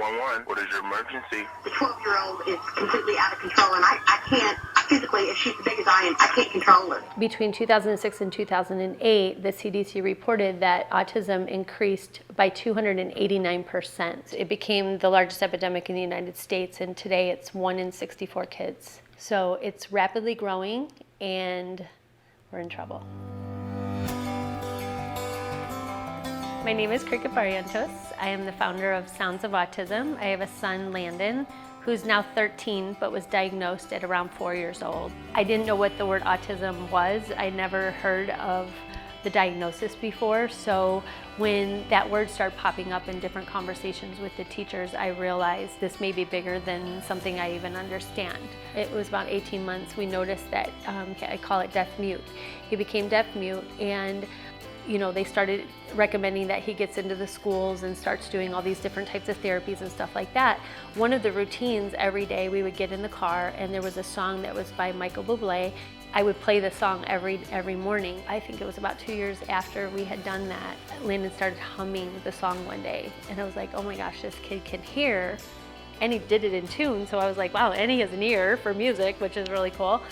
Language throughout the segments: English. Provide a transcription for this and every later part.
911. What is your emergency? The 12-year-old is completely out of control, and I can't, physically, if she's as big as I am, I can't control her. Between 2006 and 2008, the CDC reported that autism increased by 289%. It became the largest epidemic in the United States, and today it's 1 in 64 kids. So it's rapidly growing, and we're in trouble. My name is Barrientos. I am the founder of Sounds of Autism. I have a son, Landon, who's now 13, but was diagnosed at around 4 years old. I didn't know what the word autism was. I never heard of the diagnosis before, so when that word started popping up in different conversations with the teachers, I realized this may be bigger than something I even understand. It was about 18 months, we noticed that, I call it deaf-mute. He became deaf-mute, and they started recommending that he gets into the schools and starts doing all these different types of therapies and stuff like that. One of the routines every day, we would get in the car and there was a song that was by Michael Bublé. I would play the song every morning. I think it was about 2 years after we had done that, Landon started humming the song one day. And I was like, oh my gosh, this kid can hear. And he did it in tune. So I was like, wow, and he has an ear for music, which is really cool.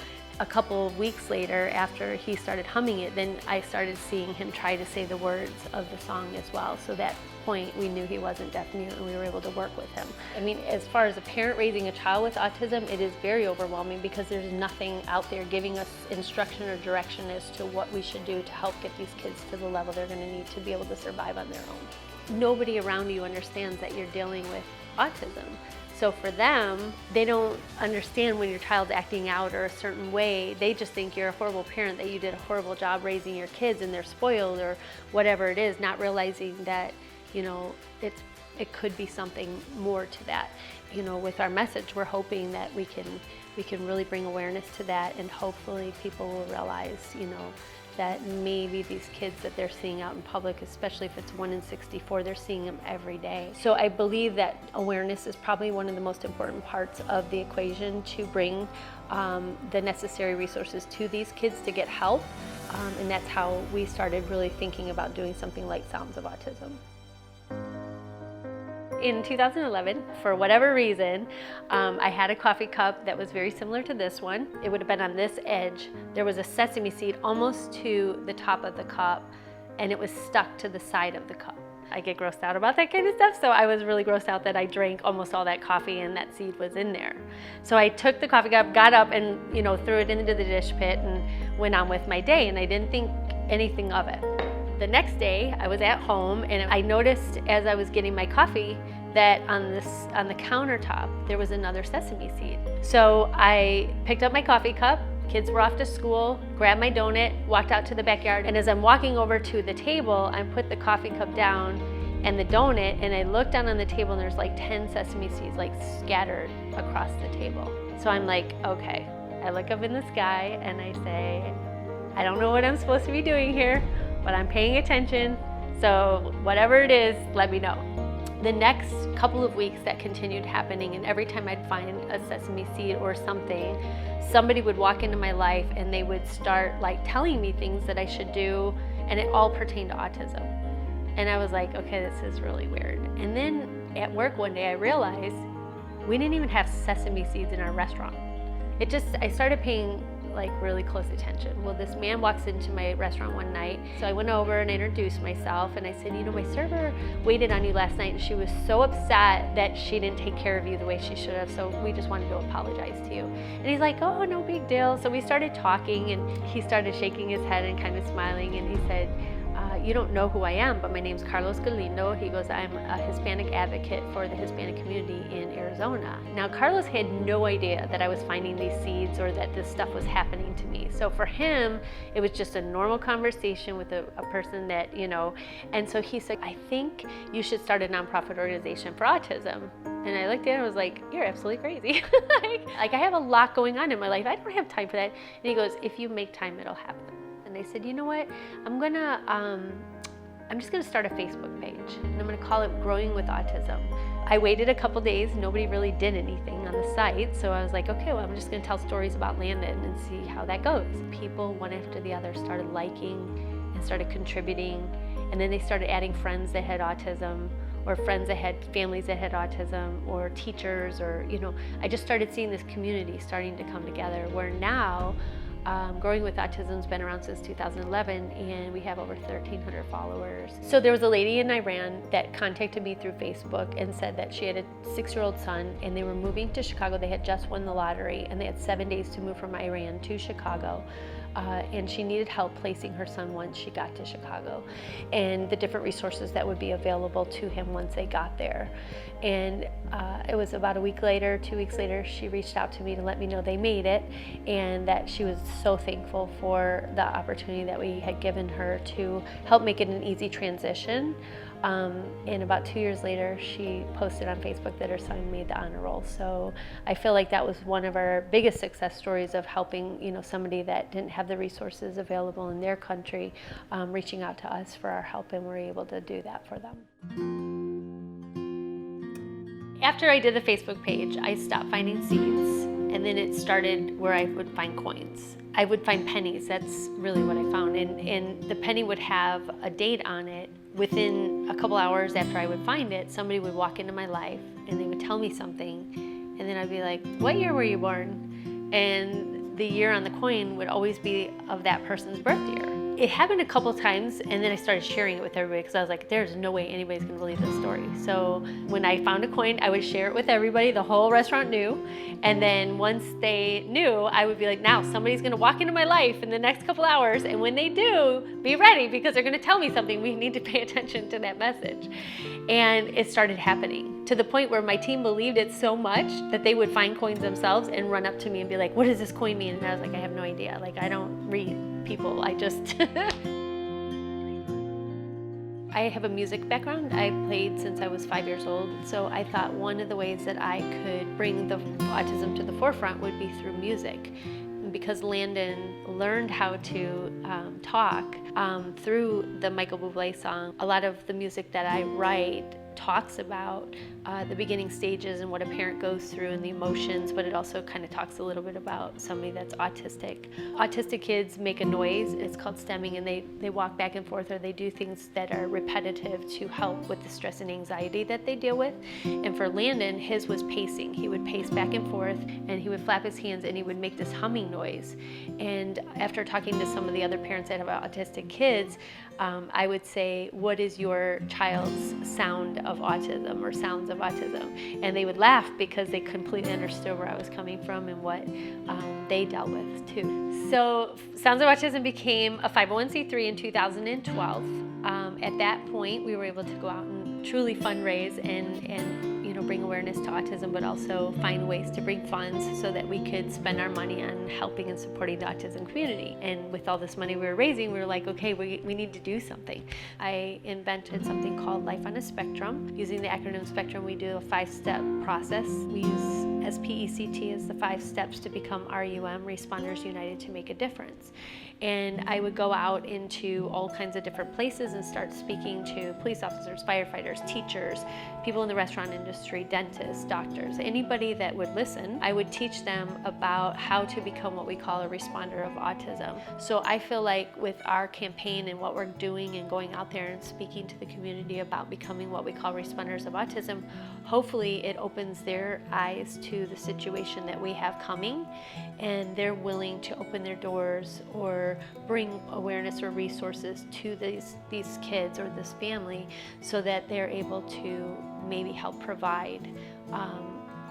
A couple of weeks later, after he started humming it, then I started seeing him try to say the words of the song as well. So at that point, we knew he wasn't deaf-mute and we were able to work with him. I mean, as far as a parent raising a child with autism, it is very overwhelming because there's nothing out there giving us instruction or direction as to what we should do to help get these kids to the level they're going to need to be able to survive on their own. Nobody around you understands that you're dealing with autism. So for them, they don't understand when your child's acting out or a certain way. They just think you're a horrible parent, that you did a horrible job raising your kids and they're spoiled or whatever it is, not realizing that, it could be something more to that. With our message, we're hoping that we can really bring awareness to that, and hopefully people will realize, that maybe these kids that they're seeing out in public, especially if it's 1 in 64, they're seeing them every day. So I believe that awareness is probably one of the most important parts of the equation to bring the necessary resources to these kids to get help. And that's how we started really thinking about doing something like Sounds of Autism. In 2011, for whatever reason, I had a coffee cup that was very similar to this one. It would have been on this edge. There was a sesame seed almost to the top of the cup, and it was stuck to the side of the cup. I get grossed out about that kind of stuff, so I was really grossed out that I drank almost all that coffee and that seed was in there. So I took the coffee cup, got up and threw it into the dish pit and went on with my day, and I didn't think anything of it. The next day, I was at home and I noticed as I was getting my coffee that on the countertop, there was another sesame seed. So I picked up my coffee cup, kids were off to school, grabbed my donut, walked out to the backyard, and as I'm walking over to the table, I put the coffee cup down and the donut, and I looked down on the table and there's like 10 sesame seeds like scattered across the table. So I'm like, okay. I look up in the sky and I say, I don't know what I'm supposed to be doing here, but I'm paying attention, so whatever it is, let me know. The next couple of weeks that continued happening, and every time I'd find a sesame seed or something, somebody would walk into my life and they would start telling me things that I should do, and it all pertained to autism. And I was like, okay, this is really weird. And then at work one day I realized we didn't even have sesame seeds in our restaurant. I started paying really close attention. Well, this man walks into my restaurant one night, so I went over and introduced myself and I said, my server waited on you last night and she was so upset that she didn't take care of you the way she should have, so we just wanted to apologize to you. And he's like, oh, no big deal. So we started talking and he started shaking his head and kind of smiling, and he said, you don't know who I am, but my name's Carlos Galindo. He goes, I'm a Hispanic advocate for the Hispanic community in Arizona. Now, Carlos had no idea that I was finding these seeds or that this stuff was happening to me. So for him, it was just a normal conversation with a person that, and so he said, I think you should start a nonprofit organization for autism. And I looked at him and was like, you're absolutely crazy. I have a lot going on in my life. I don't have time for that. And he goes, if you make time, it'll happen. And I said, you know what, I'm just gonna start a Facebook page and I'm gonna call it Growing with Autism. I waited a couple days, nobody really did anything on the site, so I was like, okay, well, I'm just gonna tell stories about Landon and see how that goes. People, one after the other, started liking and started contributing, and then they started adding friends that had autism, or friends that had families that had autism, or teachers, or, I just started seeing this community starting to come together, where now Growing with Autism's been around since 2011, and we have over 1,300 followers. So there was a lady in Iran that contacted me through Facebook and said that she had a 6-year-old son, and they were moving to Chicago. They had just won the lottery, and they had 7 days to move from Iran to Chicago. And she needed help placing her son once she got to Chicago, and the different resources that would be available to him once they got there. And it was about a week later, 2 weeks later, she reached out to me to let me know they made it, and that she was so thankful for the opportunity that we had given her to help make it an easy transition. And about 2 years later, she posted on Facebook that her son made the honor roll. So I feel like that was one of our biggest success stories of helping, somebody that didn't have the resources available in their country, reaching out to us for our help, and we're able to do that for them. After I did the Facebook page, I stopped finding seeds, and then it started where I would find coins. I would find pennies. That's really what I found. And the penny would have a date on it. Within a couple hours after I would find it, somebody would walk into my life and they would tell me something. And then I'd be like, what year were you born? And the year on the coin would always be of that person's birth year. It happened a couple times, and then I started sharing it with everybody because I was like, there's no way anybody's gonna believe this story. So when I found a coin, I would share it with everybody. The whole restaurant knew. And then once they knew, I would be like, now somebody's gonna walk into my life in the next couple hours, and when they do, be ready because they're gonna tell me something. We need to pay attention to that message. And it started happening to the point where my team believed it so much that they would find coins themselves and run up to me and be like, what does this coin mean? And I was like, I have no idea. Like, I don't read people, I just I have a music background. I played since I was 5 years old, so I thought one of the ways that I could bring the autism to the forefront would be through music. Because Landon learned how to talk through the Michael Bublé song, a lot of the music that I write talks about the beginning stages and what a parent goes through and the emotions, but it also kind of talks a little bit about somebody that's autistic. Autistic kids make a noise, it's called stemming, and they walk back and forth, or they do things that are repetitive to help with the stress and anxiety that they deal with. And for Landon, his was pacing. He would pace back and forth, and he would flap his hands, and he would make this humming noise. And after talking to some of the other parents that have autistic kids, I would say, what is your child's sound of autism or sounds of autism? And they would laugh because they completely understood where I was coming from and what they dealt with too. So Sounds of Autism became a 501c3 in 2012. At that point, we were able to go out and truly fundraise and bring awareness to autism, but also find ways to bring funds so that we could spend our money on helping and supporting the autism community. And with all this money we were raising, we were like, okay, we need to do something. I invented something called Life on a Spectrum. Using the acronym Spectrum, we do a 5-step process. We use SPECT as the 5 steps to become RUM, Responders United to Make a Difference. And I would go out into all kinds of different places and start speaking to police officers, firefighters, teachers, people in the restaurant industry, dentists, doctors, anybody that would listen. I would teach them about how to become what we call a responder of autism. So I feel like with our campaign and what we're doing and going out there and speaking to the community about becoming what we call responders of autism, hopefully it opens their eyes to the situation that we have coming, and they're willing to open their doors or bring awareness or resources to these kids or this family so that they're able to maybe help provide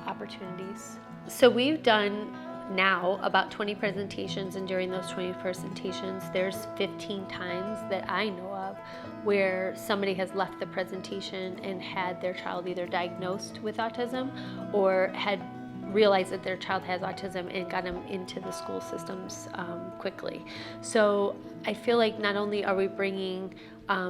opportunities. So we've done now about 20 presentations, and during those 20 presentations there's 15 times that I know of where somebody has left the presentation and had their child either diagnosed with autism or had realized that their child has autism and got them into the school systems quickly. So I feel like not only are we bringing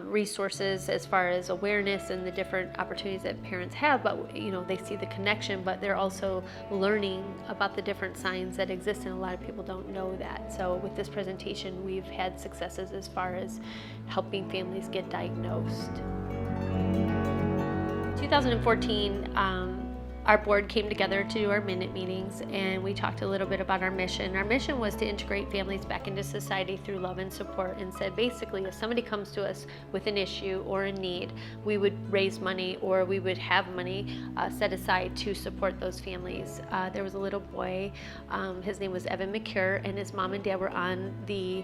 resources as far as awareness and the different opportunities that parents have, but they see the connection, but they're also learning about the different signs that exist, and a lot of people don't know that. So with this presentation, we've had successes as far as helping families get diagnosed. 2014, our board came together to do our minute meetings, and we talked a little bit about our mission. Our mission was to integrate families back into society through love and support, and said basically if somebody comes to us with an issue or a need, we would raise money, or we would have money set aside to support those families. There was a little boy, his name was Evan McCure, and his mom and dad were on the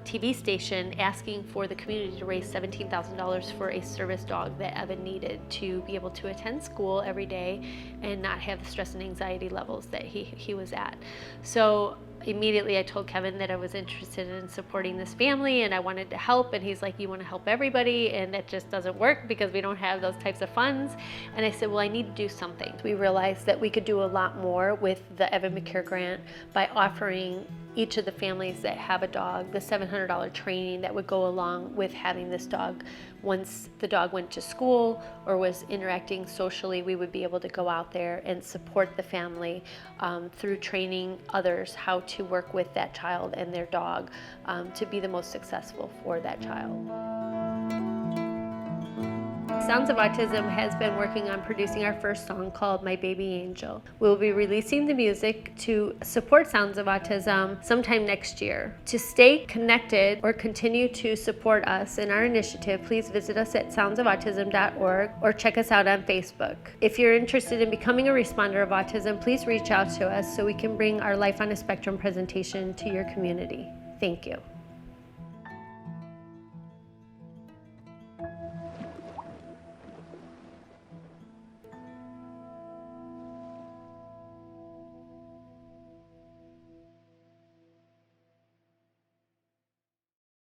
TV station asking for the community to raise $17,000 for a service dog that Evan needed to be able to attend school every day and not have the stress and anxiety levels that he was at. So immediately I told Kevin that I was interested in supporting this family and I wanted to help, and he's like, you want to help everybody, and that just doesn't work because we don't have those types of funds. And I said, well, I need to do something. We realized that we could do a lot more with the Evan McCure grant by offering each of the families that have a dog the $700 training that would go along with having this dog. Once the dog went to school or was interacting socially, we would be able to go out there and support the family through training others how to work with that child and their dog to be the most successful for that child. Sounds of Autism has been working on producing our first song called My Baby Angel. We'll be releasing the music to support Sounds of Autism sometime next year. To stay connected or continue to support us in our initiative, please visit us at soundsofautism.org or check us out on Facebook. If you're interested in becoming a responder of autism, please reach out to us so we can bring our Life on a Spectrum presentation to your community. Thank you.